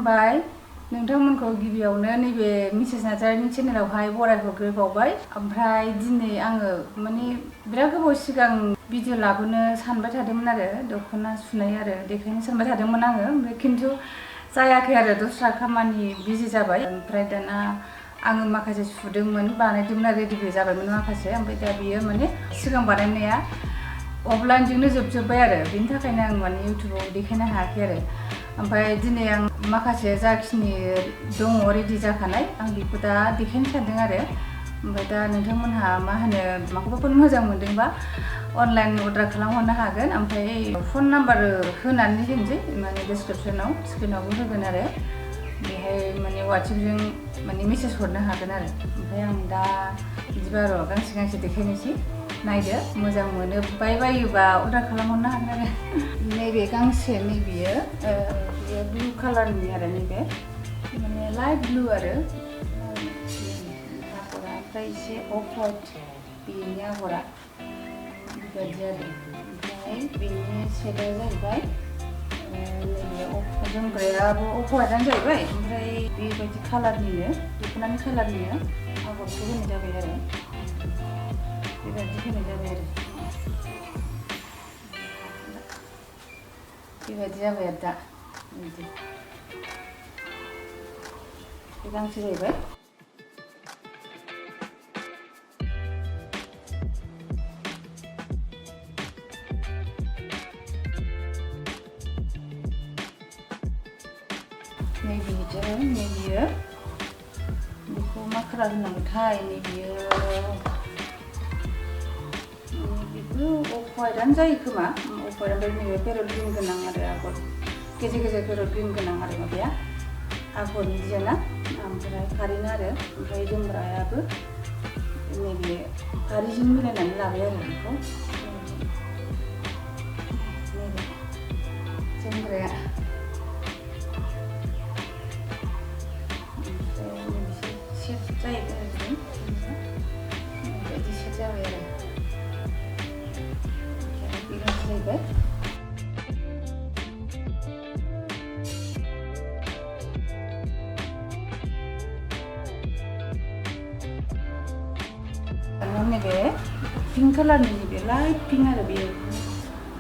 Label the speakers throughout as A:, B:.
A: खुलुमबाय नोंथांमोनखौ गिबियावनो नैबे मिसेस नार्जारिनि चेनेलावहाय बरायहरग्रोबावबाय। ओमफ्राय दिनै आङो माने बिराद गोबाव सिगां भिडिअ लाबोनो सानबाय थादोंमोन आरो दख'ना सुनाय आरो देखायनो सानबाय थादोंमोन आङो, ओमफ्राय खिन्थु जायाखै आरो दस्रा खामानि बिजि जाबाय। ओमफ्राय दाना आङो माखासे सुदोंमोन, बानायदोंमोन आरो रेडिबो जाबायमोन माखासे। ओमफ्राय दा बियो माने सिगां बानायनाया अफलाइनजोंनो जोबजोब्बाय आरो बेनि थाखायनो आं माने इउटुबाव देखायनो हायाखै आरो। ओमफ्राय दिनै आं माखासे जाखिनि दङ रेडि जाखानाय आं बेखौ दा देखायनो सानदों आरो। ओमफ्राय दा नोंथांमोनहा मा होनो माखौबाफोर मोजां मोनदोंबा अनलाइन अर्डार खालामहरनो हागोन। ओमफ्राय फन नाम्बार होनानै होनोसै माने डिसक्रिपसनाव स्क्रिनावबो होगोन आरो बेहाय माने वाट्सएपजों माने मेसेज हरनो हागोन आरो। ओमफ्राय आं दा बिदिबा र' गांसे गांसे देखायनोसै, नायदो मोजां मोनो बायोबा अर्डार खालामहरनो हागोन आरो। नैबे गांसे नैबेयो बेयो ब्लु कालारनि आरो नैबे माने लाइट ब्लु आरो आगरा, ओमफ्राय एसे अफ वाइट बेनि आगरा बेबायदि आरो। ओमफ्राय बेनि सेटआ जाहैबाय नैबे जोमग्रायाबो अफ वाइटआनो जाहैबाय, ओमफ्राय बेबायदि कालारनिनो दख'नानि कालारनिनो आगरखौ होनाय जाबाय आरो बेबायदि होनाय जाबाय आरो बेबायदि जाबाय आरो दा बिदि बे गांसे जाहैबाय। नैबेयो बेखौ मा कालार होनांगौथाय, नैबेयो बेबो अफ वाइटआनो जायो खोमा, अफ वाइट। ओमफ्राय नैबे पेरट ग्रिन गोनां आरो आगर गेजेर गेजेर पेरट ग्रिन गोनां आरो माबाया आगरनि डिजाइना, ओमफ्राय फारिना आरो। ओमफ्राय जोमग्रायाबो नैबे फारिजों मिलायनानै लाबाय आरो बेखौ नैबे जोमग्राया। सेट जाहैबाय आरो बेबायदि सेट जाबाय आरो बे गांसे जाहैबाय। नैबे पिंक कालारनि नैबे लाइट पिंक आरो बेयो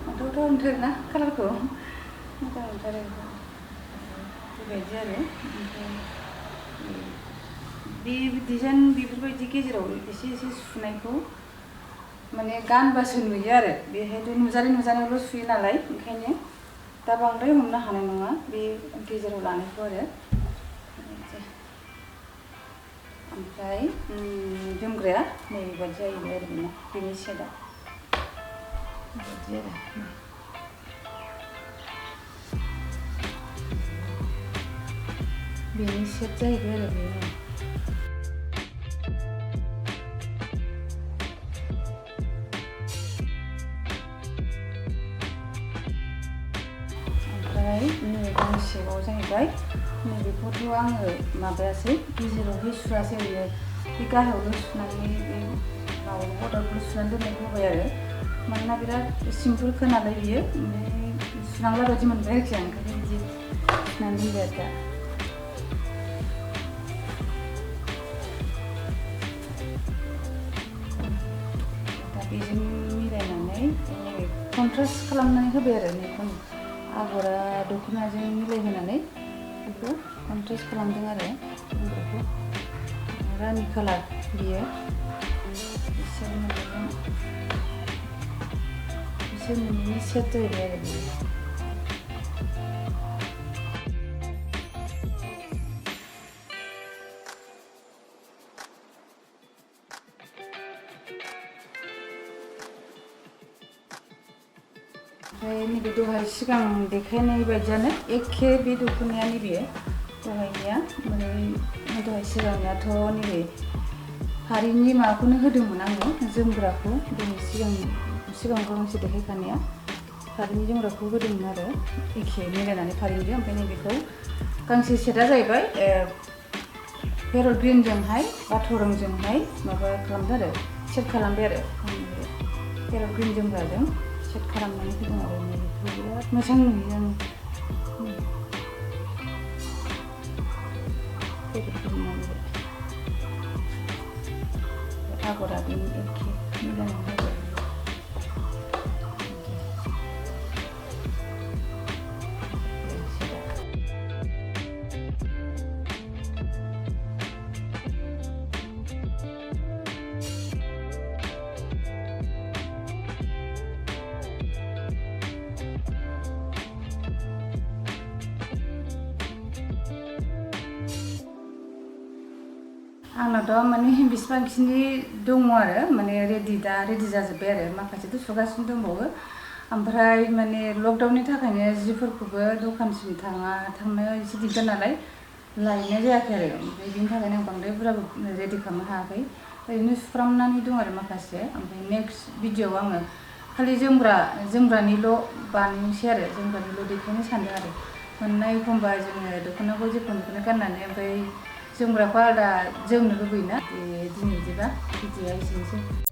A: मोजां मोनथारोना कालारखौ, मोजां मोनथारो बेबायदि आरो। ओमफ्राय बे डिजाइन बेफोरबायदि गेजेराव एसे एसे सुनायखौ माने गानबासो नुयो आरो, बेहायथ' नुजानायल' सुयो नालाय, ओंखायनो दा बांद्राय हमनो हानाय नङा बे गेजेराव लानायखौ आरो। ओमफ्राय जोमग्राया नैबायदि जाहैबाय आरो बेनि सेटआ बेबायदि आरो बेनि सेट जाहैबाय आरो बेयो। ओमफ्राय नैबे गांसेबाव जाहैबाय, नैबेखौथ' आङो माबायासै गेजेरावहाय सुवासै, ओरैनो बे गाहायावल' सुनानै बे माबाखौ बर्डारखौल' सुनानै दोननाय होबाय आरो, मानोना बिराद सिम्पोलखा नालाय बियो, ओमफ्राय सुनांला बायदि मोनबाय आरोखि आं, ओंखायनो बिदि सुनानै दोनबाय आरो दा। बेजों मिलायनानै नैबे कन्ट्रास्ट खालामनानै होबाय आरो नैबे आगरा दख'नाजों मिलायहोनानै बेखौ कन्ट्रास्ट खालामदों आरो जोमग्राखौ। रानि कालार बियो, बिसोर मोननैनि सेट जाहैबाय आरो बियो। ओमफ्राय नैबे दहाय सिगां देखायनाय बायदियानो एखे बे दख'नाया नैबे दहायनिया, माने दहाय सिगांनियाथ' नैबे फारिनि माबाखौनो होदोंमोन आङो, जोमग्राखौ दिनै सिगां गांसे देखायखानाया फारिनि जोमग्राखौ होदोंमोन आरो एखे मिलायनानै फारिनिजों। ओमफ्राय नैबेखौ गांसे सेटआ जाहैबाय पेरट ग्रिनजोंहाय बाथ' रंजोंहाय माबा खालामदों आरो सेट खालामबाय आरो पेरट ग्रिन जोमग्राजों सेट खालामनानै होदों आरो। नैबेखौ बिराद मोजां नुयो आं। बेबायदि आगरा बेनि एखे मिलायनानै होबाय। आंनावथ' माने बेसेबांखिनि दङ आरो माने रेडि जाजोब्बाय आरो माखासेथ' सुगासिनो दंबावो। ओमफ्राय माने लकडाउननि थाखायनो जिफोरखौबो दखानसिम थांनो एसे दिगदार नालाय लायनाय जायाखै आरो ओमफ्राय बिनि थाखायनो आं बांद्राय बुरजाबो रेडि खालामनो हायाखै। ओरैनो सुफ्रामनानै दं आरो माखासे। ओमफ्राय नेक्स्ट भिडिअ'आव आङो खालि जोमग्रानिल' बानायनोसै आरो जोमग्रानिल' देखायनो सानदों आरो। मानोना एखमबा जोङो दख'नाखौ जेखौनो गाननानै ओमफ्राय जोमग्राखौ आलादा जोमनो लुबैयोना। दिनै बिदिबा भिडिअ'आ एसेनोसै।